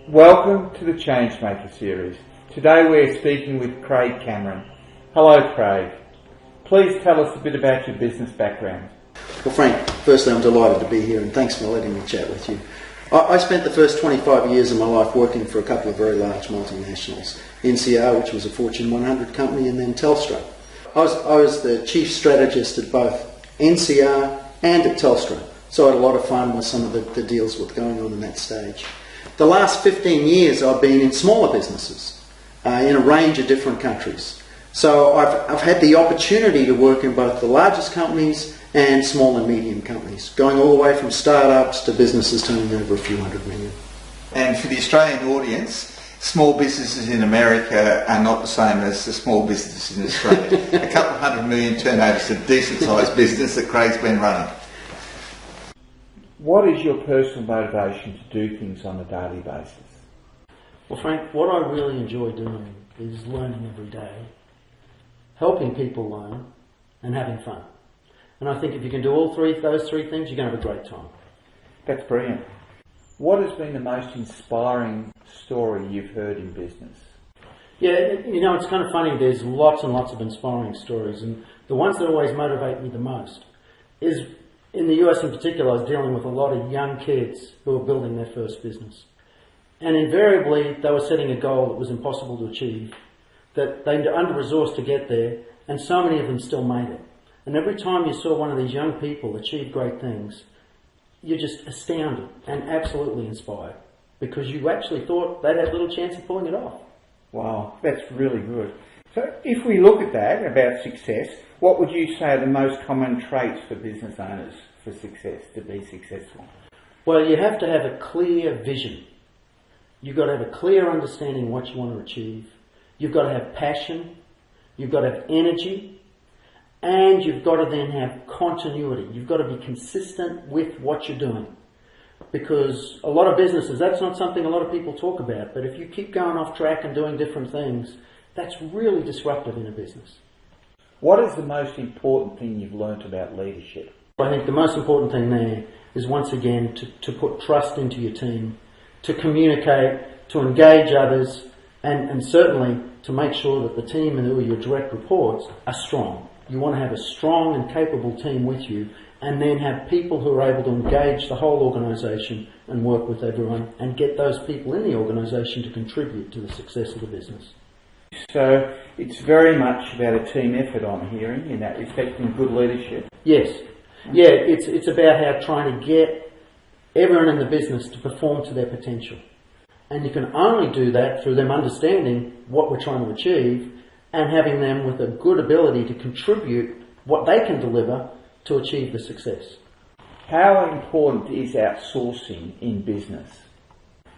Welcome to the ChangeMaker series. Today we're speaking with Craig Cameron. Hello Craig. Please tell us a bit about your business background. Well Frank, firstly I'm delighted to be here and thanks for letting me chat with you. I spent the first 25 years of my life working for a couple of very large multinationals. NCR, which was a Fortune 100 company, and then Telstra. I was the chief strategist at both NCR and at Telstra, so I had a lot of fun with some of the deals that were going on in that stage. The last 15 years I've been in smaller businesses in a range of different countries. So I've had the opportunity to work in both the largest companies and small and medium companies, going all the way from startups to businesses turning over a few hundred million. And for the Australian audience, small businesses in America are not the same as the small businesses in Australia. A couple of $100 million turnover is a decent sized business that Craig's been running. What is your personal motivation to do things on a daily basis? Well Frank, what I really enjoy doing is learning every day, helping people learn and having fun. And I think if you can do those three things, you're going to have a great time. That's brilliant. What has been the most inspiring story you've heard in business? Yeah, it's kind of funny. There's lots and lots of inspiring stories, and the ones that always motivate me the most is, in the US in particular, I was dealing with a lot of young kids who were building their first business. And invariably, they were setting a goal that was impossible to achieve, that they were under-resourced to get there, and so many of them still made it. And every time you saw one of these young people achieve great things, you're just astounded and absolutely inspired, because you actually thought they'd have little chance of pulling it off. Wow, that's really good. So if we look at that, about success, what would you say are the most common traits for business owners for success, to be successful? Well, you have to have a clear vision. You've got to have a clear understanding of what you want to achieve. You've got to have passion. You've got to have energy. And you've got to then have continuity. You've got to be consistent with what you're doing. Because a lot of businesses, that's not something a lot of people talk about. But if you keep going off track and doing different things, that's really disruptive in a business. What is the most important thing you've learnt about leadership? I think the most important thing there is, once again, to put trust into your team, to communicate, to engage others, and certainly to make sure that the team and who are your direct reports are strong. You want to have a strong and capable team with you, and then have people who are able to engage the whole organisation and work with everyone, and get those people in the organisation to contribute to the success of the business. So it's very much about a team effort, I'm hearing, in that respect, and good leadership. Yes. Yeah, it's about how trying to get everyone in the business to perform to their potential. And you can only do that through them understanding what we're trying to achieve and having them with a good ability to contribute what they can deliver to achieve the success. How important is outsourcing in business?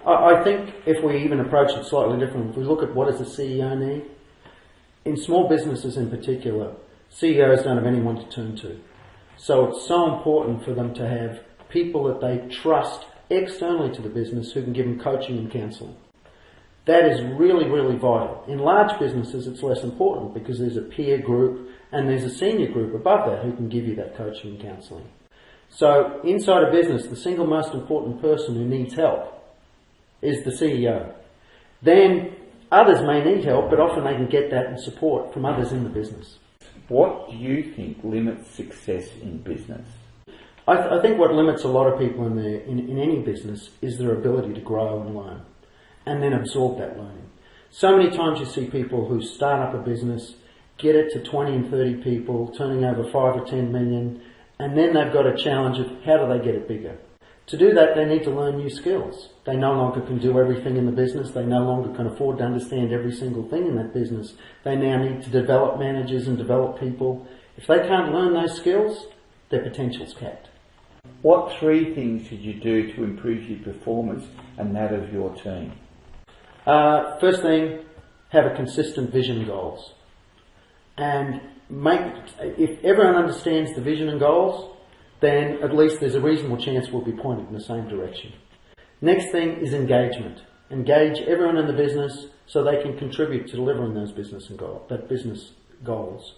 I think if we even approach it slightly different, if we look at what does the CEO need, in small businesses in particular, CEOs don't have anyone to turn to. So it's so important for them to have people that they trust externally to the business who can give them coaching and counselling. That is really, really vital. In large businesses it's less important because there's a peer group and there's a senior group above that who can give you that coaching and counselling. So inside a business, the single most important person who needs help is the CEO. Then others may need help, but often they can get that and support from others in the business. What do you think limits success in business? I think what limits a lot of people in any business is their ability to grow and learn, and then absorb that learning. So many times you see people who start up a business, get it to 20 and 30 people, turning over 5 or 10 million, and then they've got a challenge of how do they get it bigger. To do that, they need to learn new skills. They no longer can do everything in the business. They no longer can afford to understand every single thing in that business. They now need to develop managers and develop people. If they can't learn those skills, their potential's capped. What 3 things should you do to improve your performance and that of your team? First thing, have a consistent vision and goals. And if everyone understands the vision and goals, then at least there's a reasonable chance we'll be pointed in the same direction. Next thing is engagement. Engage everyone in the business so they can contribute to delivering those business goals.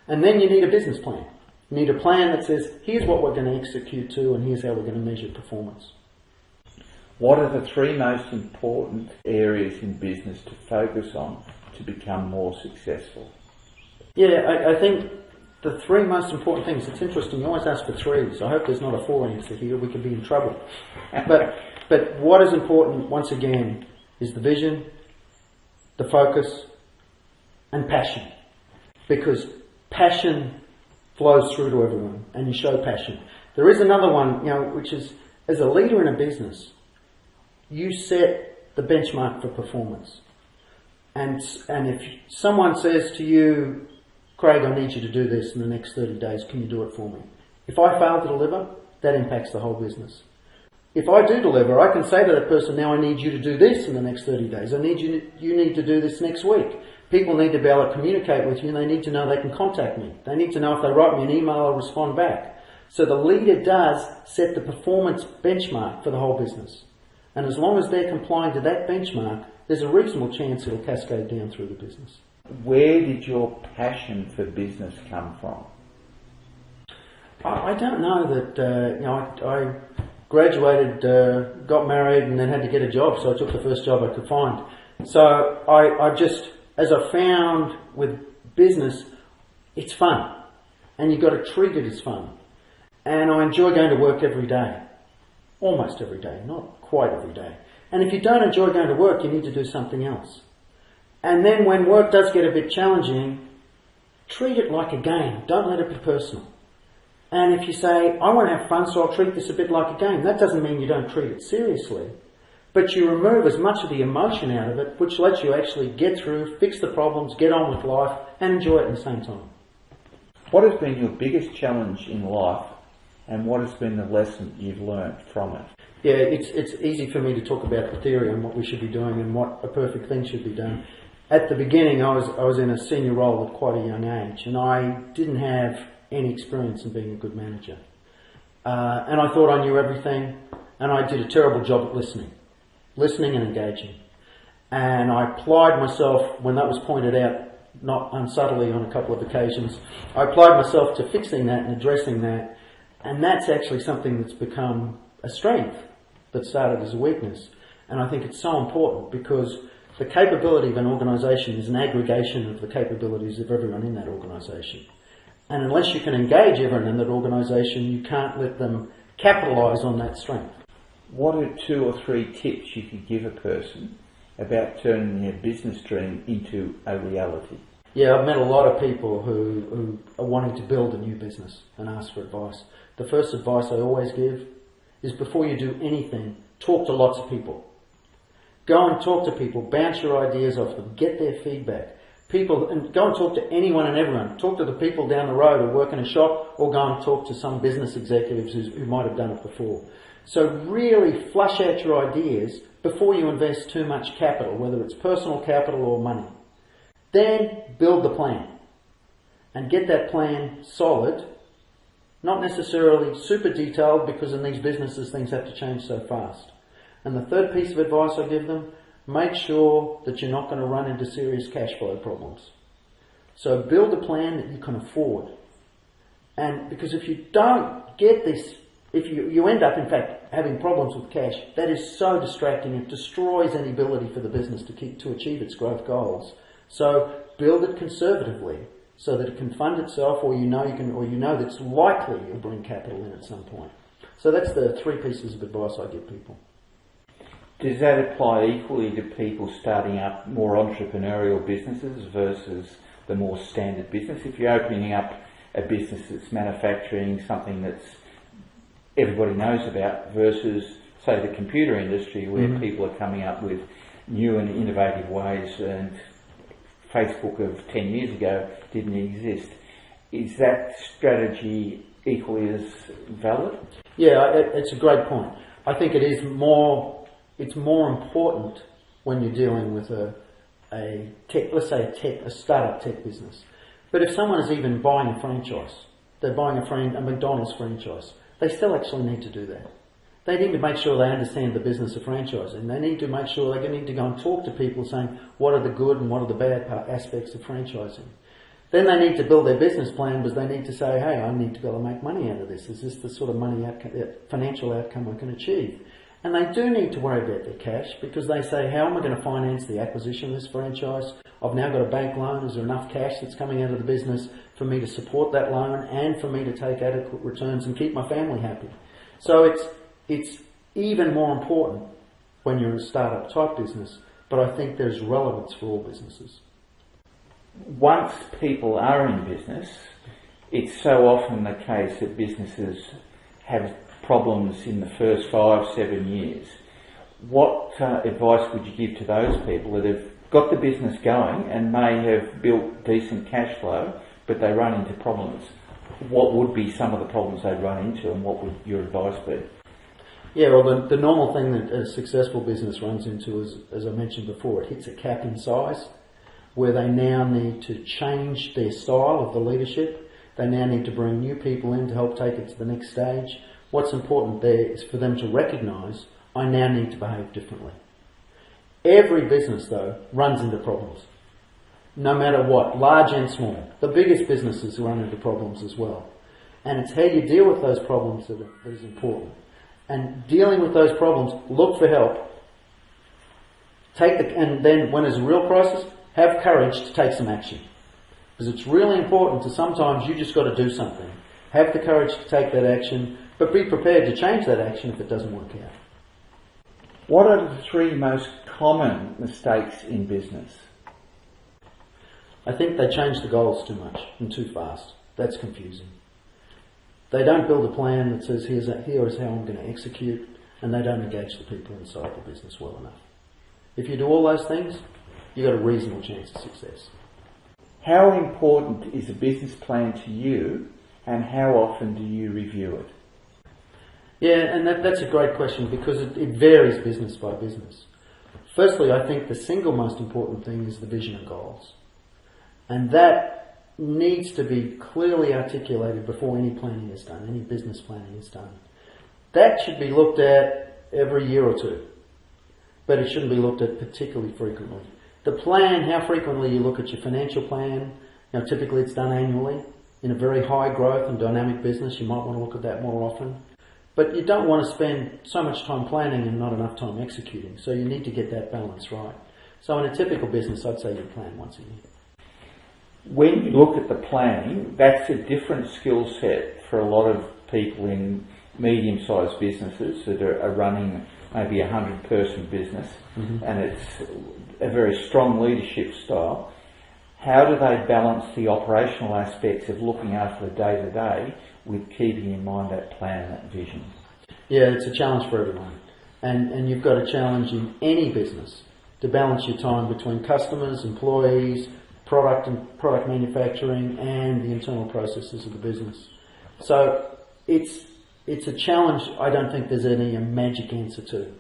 And then you need a business plan. You need a plan that says, here's what we're going to execute to and here's how we're going to measure performance. What are the three most important areas in business to focus on to become more successful? Yeah, I think the three most important things, it's interesting, you always ask for threes. I hope there's not a four answer here, we could be in trouble. But what is important, once again, is the vision, the focus, and passion. Because passion flows through to everyone, and you show passion. There is another one, which is, as a leader in a business, you set the benchmark for performance. And if someone says to you, Craig, I need you to do this in the next 30 days, can you do it for me? If I fail to deliver, that impacts the whole business. If I do deliver, I can say to that person, now I need you to do this in the next 30 days. You need to do this next week. People need to be able to communicate with you, and they need to know they can contact me. They need to know if they write me an email, I'll respond back. So the leader does set the performance benchmark for the whole business. And as long as they're complying to that benchmark, there's a reasonable chance it'll cascade down through the business. Where did your passion for business come from? I don't know that, I graduated, got married, and then had to get a job, so I took the first job I could find. So I just, as I found with business, it's fun. And you've got to treat it as fun. And I enjoy going to work every day. Almost every day, not quite every day. And if you don't enjoy going to work, you need to do something else. And then when work does get a bit challenging, treat it like a game. Don't let it be personal. And if you say, I want to have fun, so I'll treat this a bit like a game, that doesn't mean you don't treat it seriously. But you remove as much of the emotion out of it, which lets you actually get through, fix the problems, get on with life, and enjoy it at the same time. What has been your biggest challenge in life, and what has been the lesson you've learned from it? Yeah, it's easy for me to talk about the theory and what we should be doing and what a perfect thing should be done. At the beginning, I was in a senior role at quite a young age, and I didn't have any experience in being a good manager. And I thought I knew everything, and I did a terrible job at listening and engaging. And I applied myself, when that was pointed out, not unsubtly on a couple of occasions, I applied myself to fixing that and addressing that, and that's actually something that's become a strength that started as a weakness. And I think it's so important because the capability of an organisation is an aggregation of the capabilities of everyone in that organisation. And unless you can engage everyone in that organisation, you can't let them capitalise on that strength. What are 2 or 3 tips you could give a person about turning their business dream into a reality? Yeah, I've met a lot of people who are wanting to build a new business and ask for advice. The first advice I always give is before you do anything, talk to lots of people. Go and talk to people, bounce your ideas off them, get their feedback. And go and talk to anyone and everyone. Talk to the people down the road who work in a shop, or go and talk to some business executives who might have done it before. So really flush out your ideas before you invest too much capital, whether it's personal capital or money. Then build the plan and get that plan solid, not necessarily super detailed, because in these businesses things have to change so fast. And the third piece of advice I give them, make sure that you're not going to run into serious cash flow problems. So build a plan that you can afford. And because if you don't get this, if you end up in fact having problems with cash, that is so distracting. It destroys any ability for the business to achieve its growth goals. So build it conservatively so that it can fund itself, or you know that it's likely you'll bring capital in at some point. So that's the 3 pieces of advice I give people. Does that apply equally to people starting up more entrepreneurial businesses versus the more standard business? If you're opening up a business that's manufacturing something that's everybody knows about versus, say, the computer industry where people are coming up with new and innovative ways, and Facebook of 10 years ago didn't exist. Is that strategy equally as valid? Yeah, it's a great point. I think it's more important when you're dealing with a tech, let's say a startup tech business. But if someone is even buying a franchise, they're buying a McDonald's franchise, they still actually need to do that. They need to make sure they understand the business of franchising. They need to make sure they need to go and talk to people saying what are the good and what are the bad aspects of franchising. Then they need to build their business plan, because they need to say, hey, I need to be able to make money out of this. Is this the sort of financial outcome I can achieve? And they do need to worry about their cash because they say, how am I going to finance the acquisition of this franchise? I've now got a bank loan. Is there enough cash that's coming out of the business for me to support that loan and for me to take adequate returns and keep my family happy? So it's even more important when you're a startup type business, but I think there's relevance for all businesses. Once people are in business, it's so often the case that businesses have problems in the first 5-7 years. What advice would you give to those people that have got the business going and may have built decent cash flow, but they run into problems? What would be some of the problems they'd run into, and what would your advice be? Yeah, well, the normal thing that a successful business runs into is, as I mentioned before, it hits a cap in size, where they now need to change their style of the leadership. They now need to bring new people in to help take it to the next stage. What's important there is for them to recognise, I now need to behave differently. Every business, though, runs into problems. No matter what, large and small. The biggest businesses run into problems as well. And it's how you deal with those problems that is important. And dealing with those problems, look for help. And then when there's a real crisis, have courage to take some action. Because it's really important to sometimes you just got to do something. Have the courage to take that action, but be prepared to change that action if it doesn't work out. What are the 3 most common mistakes in business? I think they change the goals too much and too fast. That's confusing. They don't build a plan that says, here is how I'm going to execute, and they don't engage the people inside the business well enough. If you do all those things, you've got a reasonable chance of success. How important is a business plan to you, and how often do you review it? Yeah, and that's a great question because it varies business by business. Firstly, I think the single most important thing is the vision and goals. And that needs to be clearly articulated before any planning is done, any business planning is done. That should be looked at every year or two, but it shouldn't be looked at particularly frequently. The plan, how frequently you look at your financial plan, typically it's done annually. In a very high growth and dynamic business, you might want to look at that more often. But you don't want to spend so much time planning and not enough time executing. So you need to get that balance right. So in a typical business, I'd say you plan once a year. When you look at the planning, that's a different skill set for a lot of people in medium-sized businesses that are running maybe a 100-person business, and it's a very strong leadership style. How do they balance the operational aspects of looking after the day-to-day with keeping in mind that plan and that vision? Yeah, it's a challenge for everyone. And you've got a challenge in any business to balance your time between customers, employees, product manufacturing, and the internal processes of the business. So it's a challenge I don't think there's any magic answer to.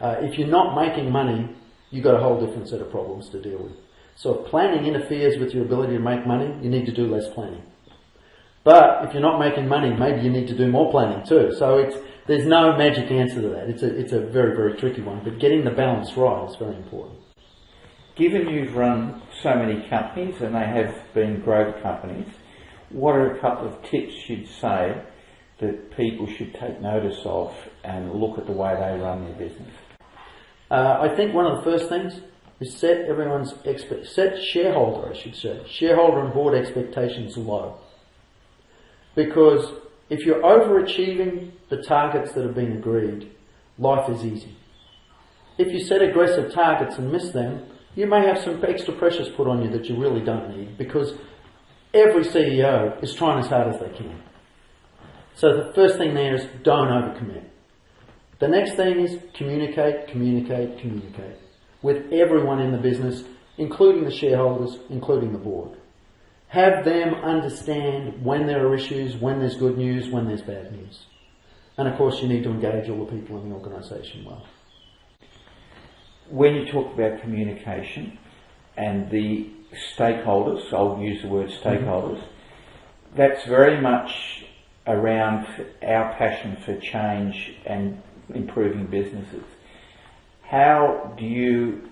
If you're not making money, you've got a whole different set of problems to deal with. So if planning interferes with your ability to make money, you need to do less planning. But if you're not making money, maybe you need to do more planning too. So there's no magic answer to that. It's a very, very tricky one. But getting the balance right is very important. Given you've run so many companies and they have been growth companies, what are a couple of tips you'd say that people should take notice of and look at the way they run their business? I think one of the first things is set shareholder and board expectations low. Because if you're overachieving the targets that have been agreed, life is easy. If you set aggressive targets and miss them, you may have some extra pressures put on you that you really don't need, because every CEO is trying as hard as they can. So the first thing there is don't overcommit. The next thing is communicate with everyone in the business, including the shareholders, including the board. Have them understand when there are issues, when there's good news, when there's bad news. And of course you need to engage all the people in the organisation well. When you talk about communication and the stakeholders, I'll use the word stakeholders, that's very much around our passion for change and improving businesses. How do you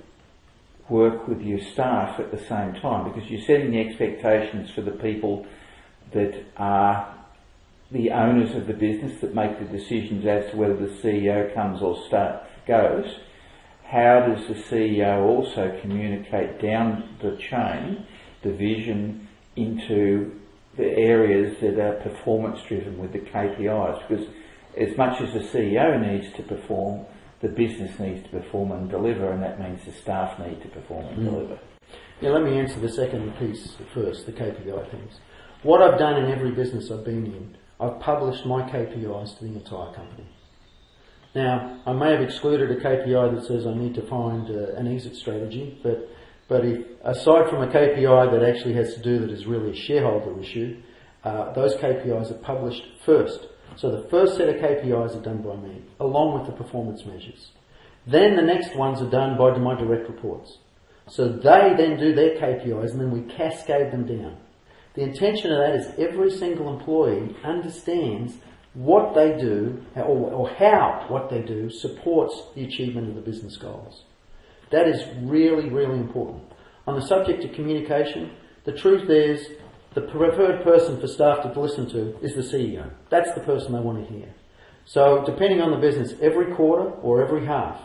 work with your staff at the same time? Because you're setting the expectations for the people that are the owners of the business that make the decisions as to whether the CEO comes or goes. How does the CEO also communicate down the chain the vision into the areas that are performance driven with the KPIs? Because as much as the CEO needs to perform, the business needs to perform and deliver, and that means the staff need to perform and deliver. Yeah, let me answer the second piece first, the KPI things. What I've done in every business I've been in, I've published my KPIs to the entire company. Now, I may have excluded a KPI that says I need to find an exit strategy, but if, aside from a KPI that actually has to do that is really a shareholder issue, those KPIs are published first. So the first set of KPIs are done by me, along with the performance measures. Then the next ones are done by my direct reports. So they then do their KPIs and then we cascade them down. The intention of that is every single employee understands what they do or how what they do supports the achievement of the business goals. That is really, really important. On the subject of communication, the truth is the preferred person for staff to listen to is the CEO. That's the person they want to hear. So depending on the business, every quarter or every half,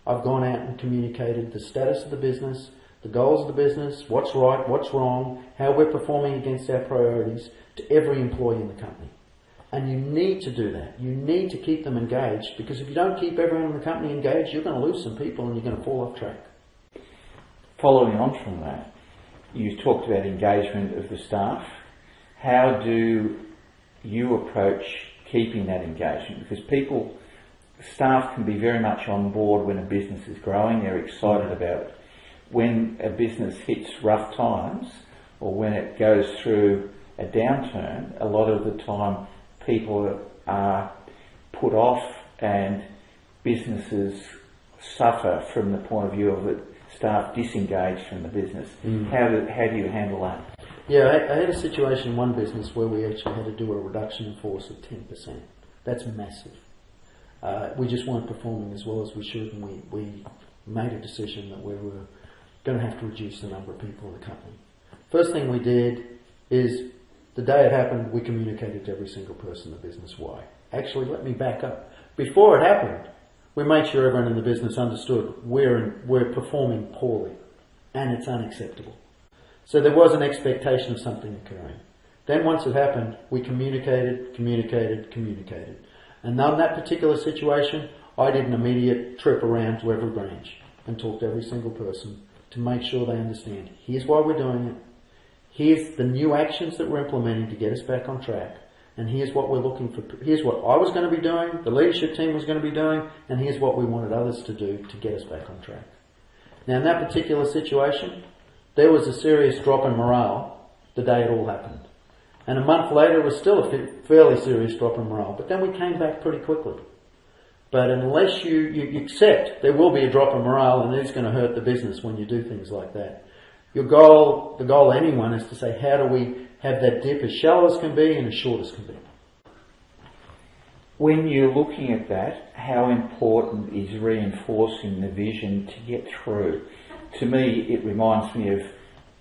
I've gone out and communicated the status of the business, the goals of the business, what's right, what's wrong, how we're performing against our priorities to every employee in the company. And you need to do that. You need to keep them engaged, because if you don't keep everyone in the company engaged, you're going to lose some people and you're going to fall off track. Following on from that, you talked about engagement of the staff. How do you approach keeping that engagement? Because staff can be very much on board when a business is growing, they're excited about it. When a business hits rough times or when it goes through a downturn, a lot of the time people are put off and businesses suffer from the point of view of it, staff disengaged from the business. How do you handle that? Yeah, I had a situation in one business where we actually had to do a reduction in force of 10%. That's massive. We just weren't performing as well as we should, and we made a decision that we were going to have to reduce the number of people in the company. First thing we did is, the day it happened, we communicated to every single person in the business why. Actually, let me back up. Before it happened, we made sure everyone in the business understood we're performing poorly and it's unacceptable. So there was an expectation of something occurring. Then once it happened, we communicated. And on that particular situation, I did an immediate trip around to every branch and talked to every single person to make sure they understand, here's why we're doing it, here's the new actions that we're implementing to get us back on track, and here's what we're looking for, here's what I was going to be doing, the leadership team was going to be doing, and here's what we wanted others to do to get us back on track. Now in that particular situation, there was a serious drop in morale the day it all happened. And a month later it was still a fairly serious drop in morale, but then we came back pretty quickly. But unless you accept there will be a drop in morale and it's going to hurt the business when you do things like that, the goal of anyone is to say, how do we have that dip as shallow as can be and as short as can be? When you're looking at that, how important is reinforcing the vision to get through? To me, it reminds me of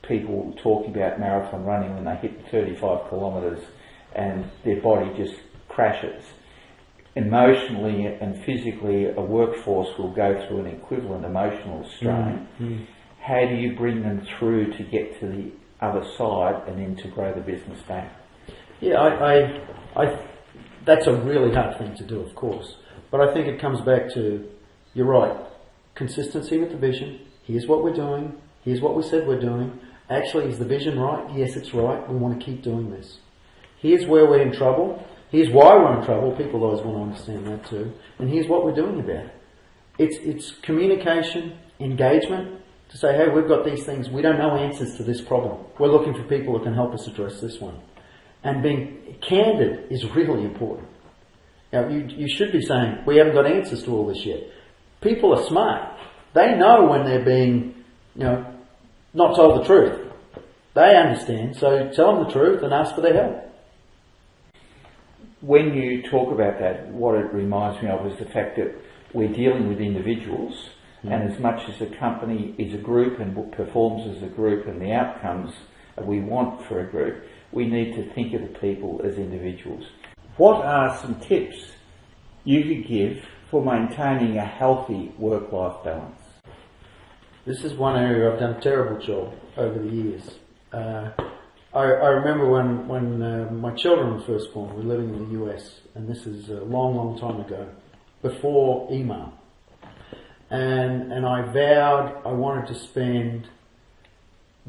people talking about marathon running when they hit 35 kilometres and their body just crashes. Emotionally and physically, a workforce will go through an equivalent emotional strain. How do you bring them through to get to the other side and then to grow the business back? Yeah, that's a really hard thing to do, of course. But I think it comes back to, you're right, consistency with the vision. Here's what we're doing. Here's what we said we're doing. Actually, is the vision right? Yes, it's right. We want to keep doing this. Here's where we're in trouble. Here's why we're in trouble. People always want to understand that too. And here's what we're doing about it. It's communication, engagement, to say, hey, we've got these things. We don't know answers to this problem. We're looking for people who can help us address this one. And being candid is really important. Now, you should be saying, we haven't got answers to all this yet. People are smart. They know when they're being, not told the truth. They understand. So tell them the truth and ask for their help. When you talk about that, what it reminds me of is the fact that we're dealing with individuals, and as much as a company is a group and performs as a group and the outcomes we want for a group, we need to think of the people as individuals. What are some tips you could give for maintaining a healthy work-life balance? This is one area I've done a terrible job over the years. I remember when my children were first born, we were living in the US, and this is a long, long time ago, before email. And I vowed I wanted to spend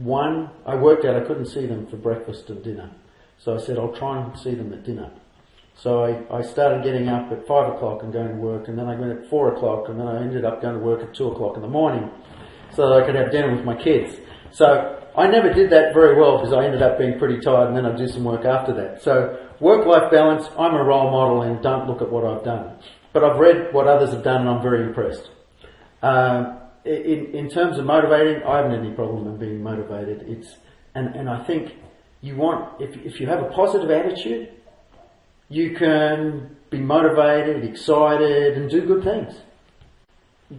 I worked out I couldn't see them for breakfast and dinner. So I said, I'll try and see them at dinner. So I started getting up at 5 o'clock and going to work, and then I went at 4 o'clock, and then I ended up going to work at 2 o'clock in the morning so that I could have dinner with my kids. So I never did that very well because I ended up being pretty tired, and then I'd do some work after that. So work-life balance, I'm a role model, and don't look at what I've done. But I've read what others have done, and I'm very impressed. In terms of motivating, I haven't any problem in being motivated. And I think you want, if you have a positive attitude, you can be motivated, excited, and do good things.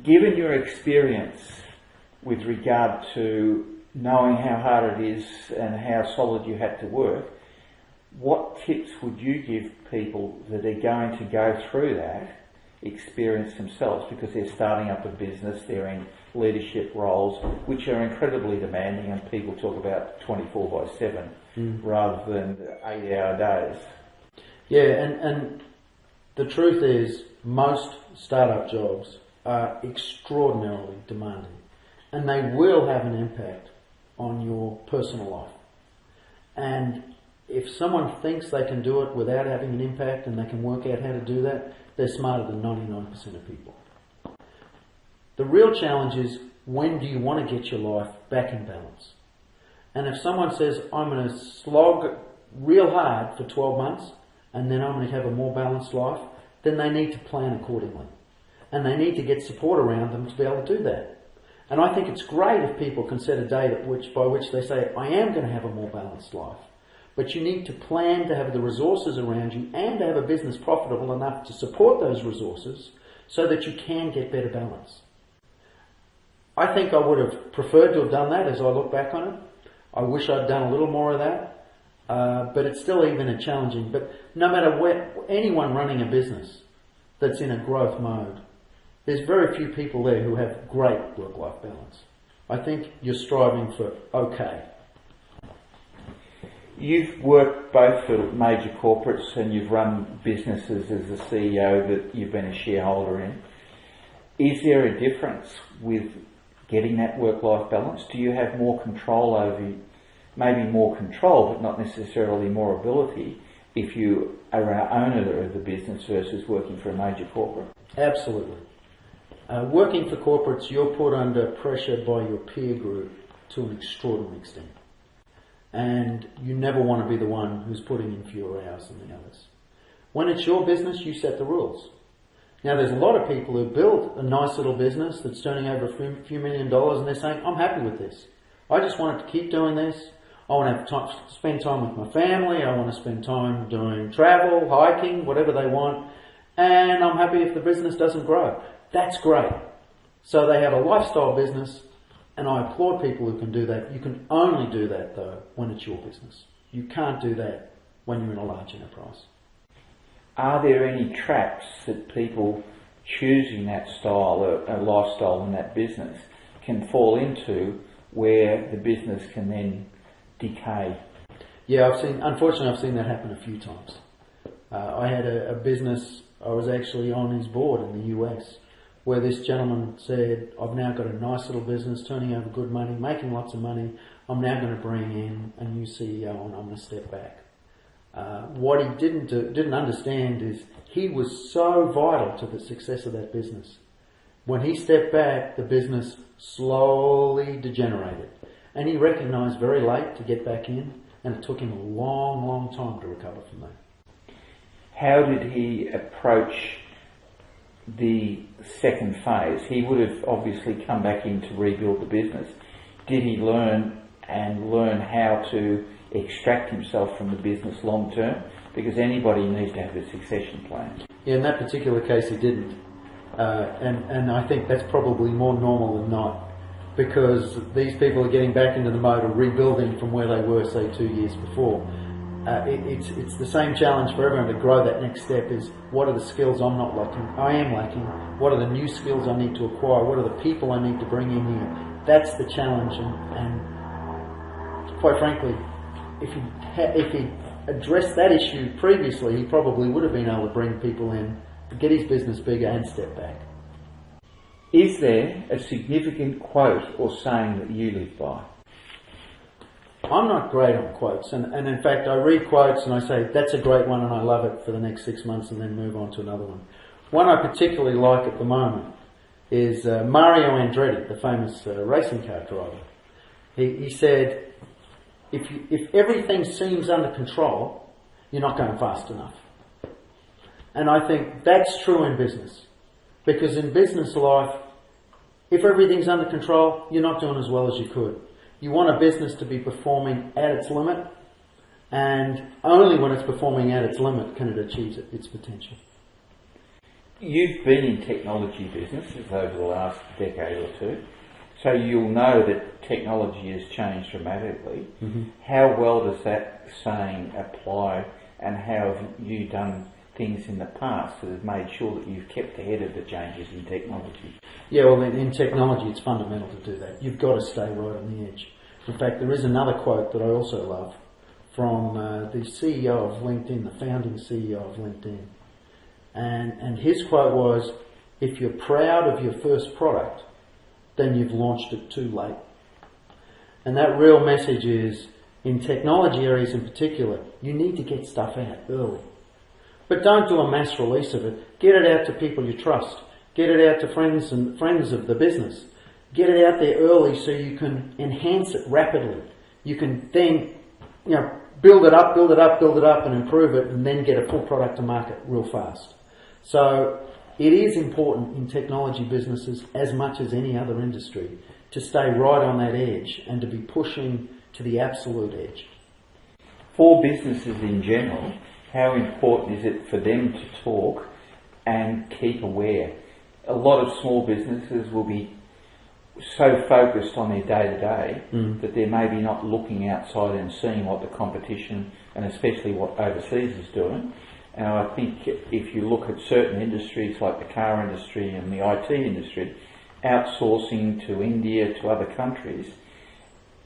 Given your experience with regard to knowing how hard it is and how solid you had to work, what tips would you give people that are going to go through that experience themselves, because they're starting up a business, they're in leadership roles which are incredibly demanding, and people talk about 24/7 rather than 8-hour days? Yeah, and the truth is most startup jobs are extraordinarily demanding, and they will have an impact on your personal life. And if someone thinks they can do it without having an impact and they can work out how to do that, they're smarter than 99% of people. The real challenge is, when do you want to get your life back in balance? And if someone says, I'm going to slog real hard for 12 months and then I'm going to have a more balanced life, then they need to plan accordingly. And they need to get support around them to be able to do that. And I think it's great if people can set a date by which they say, I am going to have a more balanced life. But you need to plan to have the resources around you and to have a business profitable enough to support those resources so that you can get better balance. I think I would have preferred to have done that as I look back on it. I wish I'd done a little more of that. But it's still even challenging. But no matter anyone running a business that's in a growth mode, there's very few people there who have great work-life balance. I think you're striving for okay. You've worked both for major corporates and you've run businesses as a CEO that you've been a shareholder in. Is there a difference with getting that work-life balance? Do you have more control over, maybe more control, but not necessarily more ability, if you are an owner of the business versus working for a major corporate? Absolutely. Working for corporates, you're put under pressure by your peer group to an extraordinary extent. And you never want to be the one who's putting in fewer hours than the others. When it's your business, you set the rules. Now, there's a lot of people who build a nice little business that's turning over a few $1 million, and they're saying, I'm happy with this. I just want to keep doing this. I want to have time, spend time with my family. I want to spend time doing travel, hiking, whatever they want. And I'm happy if the business doesn't grow. That's great. So they have a lifestyle business. And I applaud people who can do that. You can only do that, though, when it's your business. You can't do that when you're in a large enterprise. Are there any traps that people choosing that style, a lifestyle in that business, can fall into where the business can then decay? Yeah, unfortunately I've seen that happen a few times. I had a business, I was actually on his board in the US, where this gentleman said, I've now got a nice little business, turning over good money, making lots of money. I'm now going to bring in a new CEO and I'm going to step back. What he didn't understand is he was so vital to the success of that business. When he stepped back, the business slowly degenerated. And he recognised very late to get back in, and it took him a long, long time to recover from that. How did he approach the second phase? He would have obviously come back in to rebuild the business. Did he learn how to extract himself from the business long term? Because anybody needs to have a succession plan. Yeah, in that particular case he didn't. And I think that's probably more normal than not, because these people are getting back into the mode of rebuilding from where they were, say, 2 years before. it's the same challenge for everyone to grow that next step. Is what are the skills I am lacking? What are the new skills I need to acquire? What are the people I need to bring in here? That's the challenge, and quite frankly, if he addressed that issue previously, he probably would have been able to bring people in to get his business bigger and step back. Is there a significant quote or saying that you live by? I'm not great on quotes, and in fact I read quotes and I say, that's a great one and I love it for the next 6 months and then move on to another one. One I particularly like at the moment is Mario Andretti, the famous racing car driver. He said, if everything seems under control, you're not going fast enough. And I think that's true in business. Because in business life, if everything's under control, you're not doing as well as you could. You want a business to be performing at its limit, and only when it's performing at its limit can it achieve its potential. You've been in technology businesses over the last decade or two, so you'll know that technology has changed dramatically. Mm-hmm. How well does that saying apply, and how have you done things in the past that have made sure that you've kept ahead of the changes in technology? Yeah, well, in technology it's fundamental to do that. You've got to stay right on the edge. In fact, there is another quote that I also love from the CEO of LinkedIn, the founding CEO of LinkedIn. And his quote was, if you're proud of your first product, then you've launched it too late. And that real message is, in technology areas in particular, you need to get stuff out early. But don't do a mass release of it. Get it out to people you trust. Get it out to friends of the business. Get it out there early so you can enhance it rapidly. You can then, build it up and improve it, and then get a full product to market real fast. So it is important in technology businesses, as much as any other industry, to stay right on that edge and to be pushing to the absolute edge. For businesses in general, how important is it for them to talk and keep aware? A lot of small businesses will be so focused on their day-to-day that they're maybe not looking outside and seeing what the competition, and especially what overseas, is doing. And I think if you look at certain industries like the car industry and the IT industry, outsourcing to India, to other countries,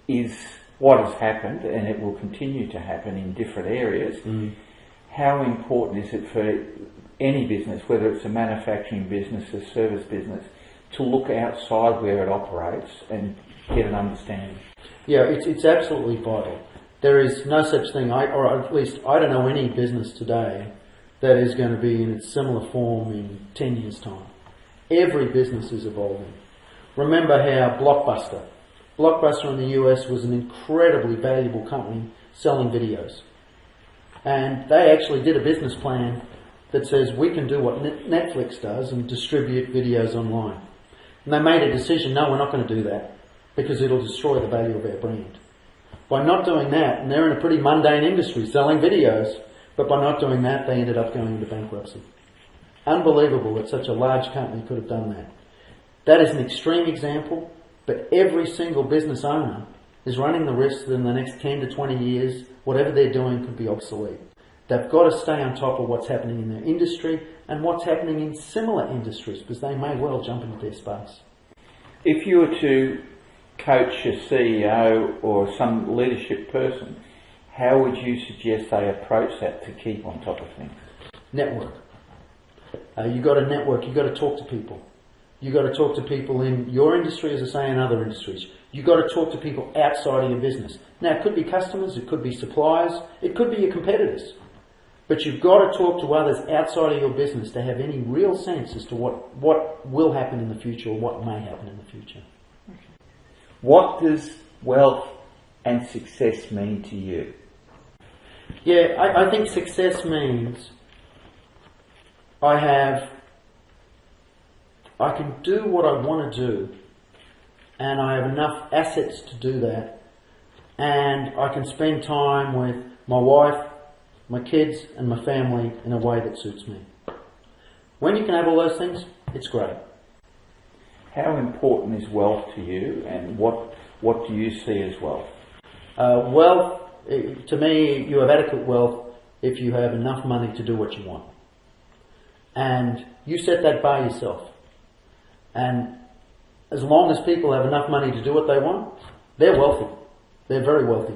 is what has happened, and it will continue to happen in different areas. How important is it for any business, whether it's a manufacturing business, a service business, to look outside where it operates and get an understanding? Yeah, it's absolutely vital. There is no such thing, or at least I don't know any business today that is going to be in its similar form in 10 years' time. Every business is evolving. Remember how Blockbuster in the US was an incredibly valuable company selling videos. And they actually did a business plan that says we can do what Netflix does and distribute videos online. And they made a decision, no, we're not going to do that because it'll destroy the value of our brand. By not doing that, and they're in a pretty mundane industry selling videos, but by not doing that, they ended up going into bankruptcy. Unbelievable that such a large company could have done that. That is an extreme example, but every single business owner is running the risk that in the next 10 to 20 years, whatever they're doing could be obsolete. They've got to stay on top of what's happening in their industry and what's happening in similar industries, because they may well jump into their space. If you were to coach a CEO or some leadership person, how would you suggest they approach that to keep on top of things? Network. You've got to network, you've got to talk to people. You've got to talk to people in your industry, as I say, and other industries. You've got to talk to people outside of your business. Now, it could be customers, it could be suppliers, it could be your competitors. But you've got to talk to others outside of your business to have any real sense as to what will happen in the future or what may happen in the future. What does wealth and success mean to you? Yeah, I think success means I can do what I want to do, and I have enough assets to do that, and I can spend time with my wife, my kids and my family in a way that suits me. When you can have all those things, it's great. How important is wealth to you, and what do you see as wealth? Wealth To me, you have adequate wealth if you have enough money to do what you want. And you set that bar yourself. And as long as people have enough money to do what they want, they're wealthy. They're very wealthy.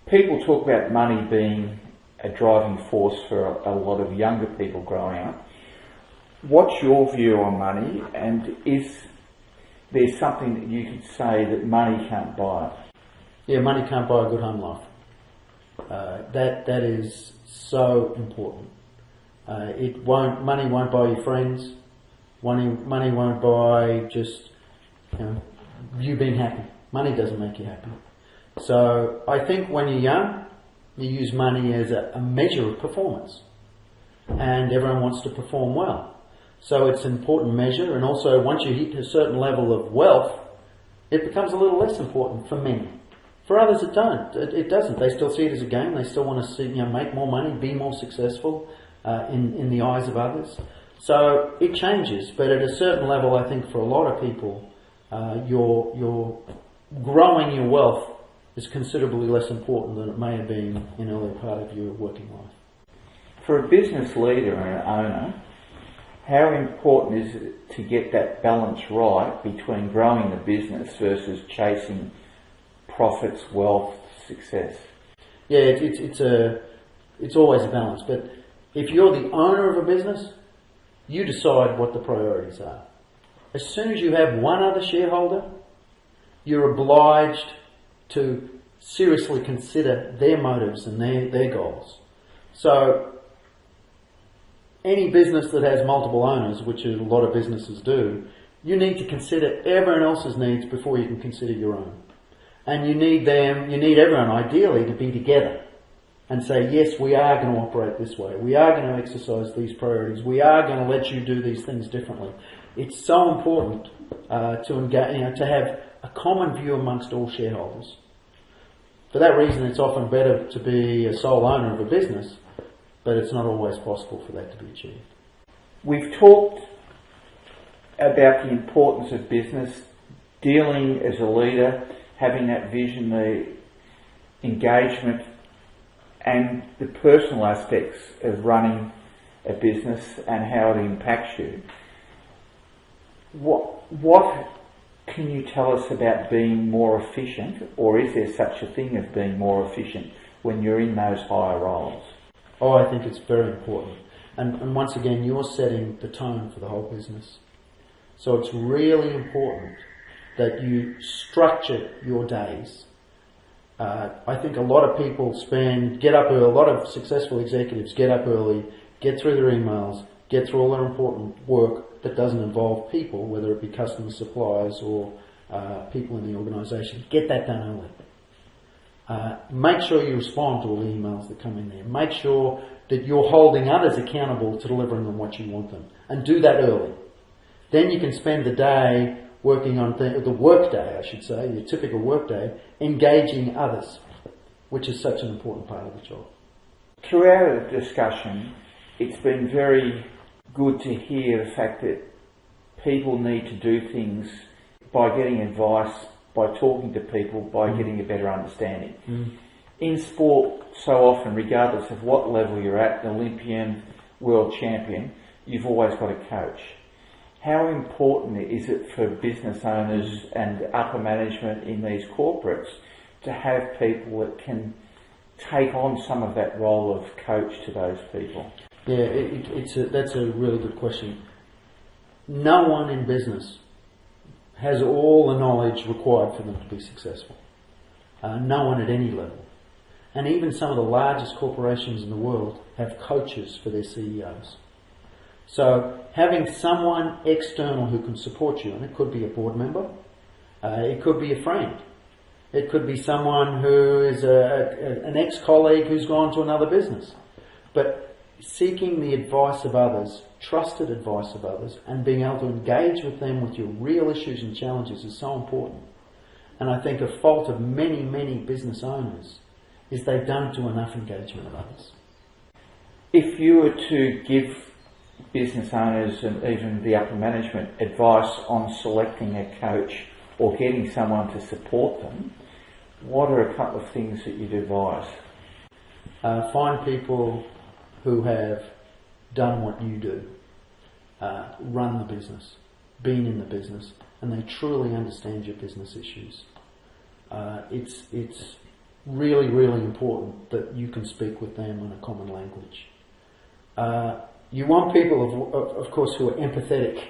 People talk about money being a driving force for a lot of younger people growing up. What's your view on money, and is there something that you could say that money can't buy? Yeah, money can't buy a good home life. That is so important. Money won't buy you friends. Money won't buy just you being happy. Money doesn't make you happy. So I think when you're young, you use money as a measure of performance, and everyone wants to perform well. So it's an important measure, and also once you hit a certain level of wealth, it becomes a little less important for many. For others, it don't. It doesn't. They still see it as a game. They still want to see, make more money, be more successful in the eyes of others. So it changes, but at a certain level, I think for a lot of people, your growing your wealth is considerably less important than it may have been in earlier part of your working life. For a business leader and an owner, how important is it to get that balance right between growing the business versus chasing profits, wealth, success? Yeah, it's always a balance. But if you're the owner of a business, you decide what the priorities are. As soon as you have one other shareholder, you're obliged to seriously consider their motives and their goals. So any business that has multiple owners, which a lot of businesses do, you need to consider everyone else's needs before you can consider your own. And you need everyone ideally to be together and say, yes, we are going to operate this way. We are going to exercise these priorities. We are going to let you do these things differently. It's so important to engage, to have a common view amongst all shareholders. For that reason, it's often better to be a sole owner of a business, but it's not always possible for that to be achieved. We've talked about the importance of business, dealing as a leader, having that vision, the engagement, and the personal aspects of running a business and how it impacts you. What can you tell us about being more efficient, or is there such a thing as being more efficient when you're in those higher roles? Oh, I think it's very important. And once again, you're setting the tone for the whole business. So it's really important that you structure your days. I think a lot of people get up early, a lot of successful executives get up early, get through their emails, get through all their important work that doesn't involve people, whether it be customers, suppliers, or people in the organisation. Get that done early. Make sure you respond to all the emails that come in there. Make sure that you're holding others accountable to delivering them what you want them. And do that early. Then you can spend the day working on the work day, I should say, your typical work day, engaging others, which is such an important part of the job. Throughout the discussion, it's been very good to hear the fact that people need to do things by getting advice, by talking to people, by getting a better understanding. In sport, so often, regardless of what level you're at, an Olympian, world champion, you've always got a coach. How important is it for business owners and upper management in these corporates to have people that can take on some of that role of coach to those people? Yeah, that's a really good question. No one in business has all the knowledge required for them to be successful. No one at any level. And even some of the largest corporations in the world have coaches for their CEOs. So having someone external who can support you, and it could be a board member, it could be a friend, it could be someone who is an ex-colleague who's gone to another business. But seeking the advice of others, trusted advice of others, and being able to engage with them with your real issues and challenges is so important. And I think a fault of many, many business owners is they don't do enough engagement of others. If you were to give business owners and even the upper management advice on selecting a coach or getting someone to support them, what are a couple of things that you'd advise? Find people who have done what you do, run the business, been in the business, and they truly understand your business issues. It's really, really important that you can speak with them in a common language. You want people, of course, who are empathetic.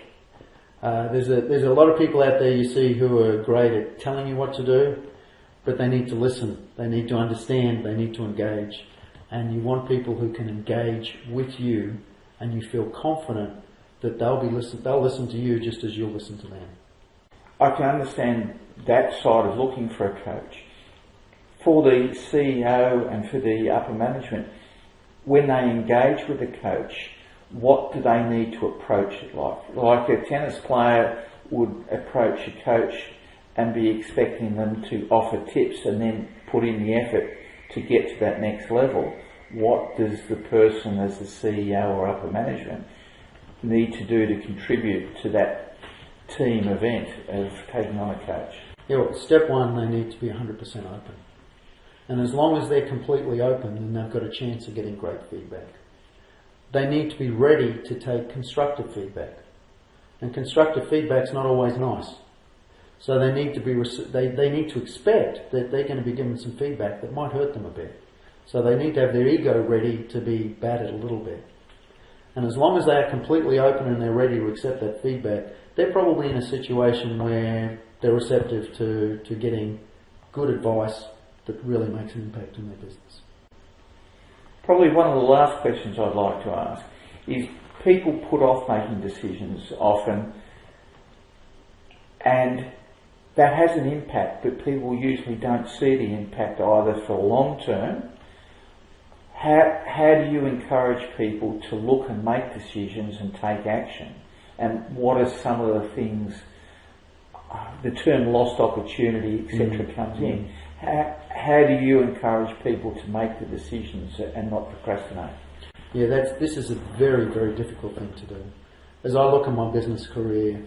There's a lot of people out there you see who are great at telling you what to do, but they need to listen, they need to understand, they need to engage. And you want people who can engage with you, and you feel confident that they'll listen to you just as you'll listen to them. I can understand that side of looking for a coach. For the CEO and for the upper management, when they engage with a coach, what do they need to approach it like? Like a tennis player would approach a coach and be expecting them to offer tips and then put in the effort to get to that next level. What does the person as the CEO or upper management need to do to contribute to that team event of taking on a coach? Yeah, well, step one, they need to be 100% open. And as long as they're completely open, then they've got a chance of getting great feedback. They need to be ready to take constructive feedback. And constructive feedback's not always nice. So they need to they need to expect that they're going to be given some feedback that might hurt them a bit. So they need to have their ego ready to be battered a little bit. And as long as they are completely open and they're ready to accept that feedback, they're probably in a situation where they're receptive to getting good advice that really makes an impact on their business. Probably one of the last questions I'd like to ask is, people put off making decisions often, and that has an impact, but people usually don't see the impact either for long term. How do you encourage people to look and make decisions and take action? And what are some of the things, the term lost opportunity, etc. comes in. How do you encourage people to make the decisions and not procrastinate? Yeah, this is a very, very difficult thing to do. As I look at my business career,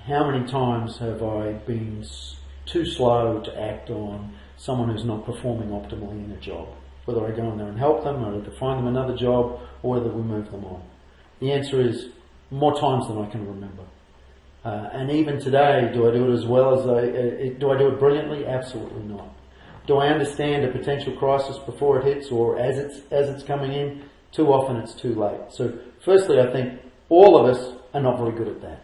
how many times have I been too slow to act on someone who's not performing optimally in a job? Whether I go in there and help them, or to find them another job, or whether we move them on. The answer is more times than I can remember. And even today, do I do it as well as do I do it brilliantly? Absolutely not. Do I understand a potential crisis before it hits, or as it's coming in? Too often it's too late. So firstly, I think all of us are not very good at that.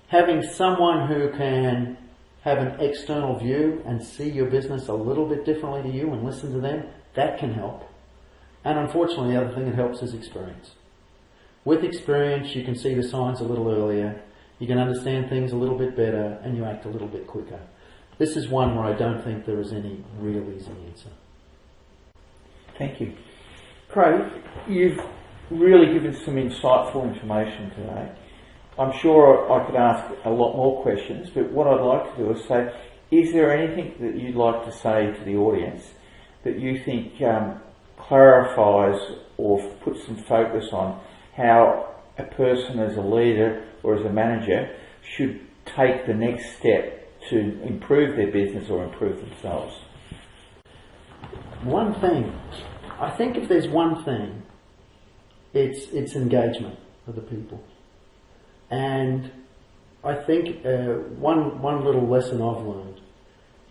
Having someone who can have an external view and see your business a little bit differently to you and listen to them, that can help. And unfortunately, the other thing that helps is experience. With experience, you can see the signs a little earlier, you can understand things a little bit better, and you act a little bit quicker. This is one where I don't think there is any real easy answer. Thank you. Craig, you've really given some insightful information today. I'm sure I could ask a lot more questions, but what I'd like to do is say, is there anything that you'd like to say to the audience that you think clarifies or puts some focus on how a person as a leader or as a manager should take the next step to improve their business or improve themselves? One thing, I think if there's one thing, it's engagement of the people. And I think one little lesson I've learned,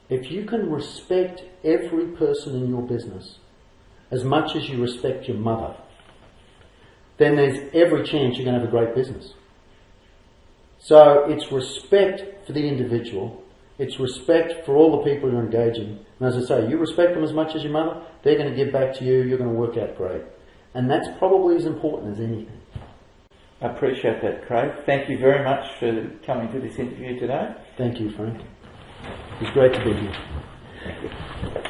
if you can respect every person in your business as much as you respect your mother, then there's every chance you're going to have a great business. So it's respect for the individual, it's respect for all the people you're engaging. And as I say, you respect them as much as your mother, they're going to give back to you, you're going to work out great. And that's probably as important as anything. I appreciate that, Craig. Thank you very much for coming to this interview today. Thank you, Frank. It was great to be here. Thank you.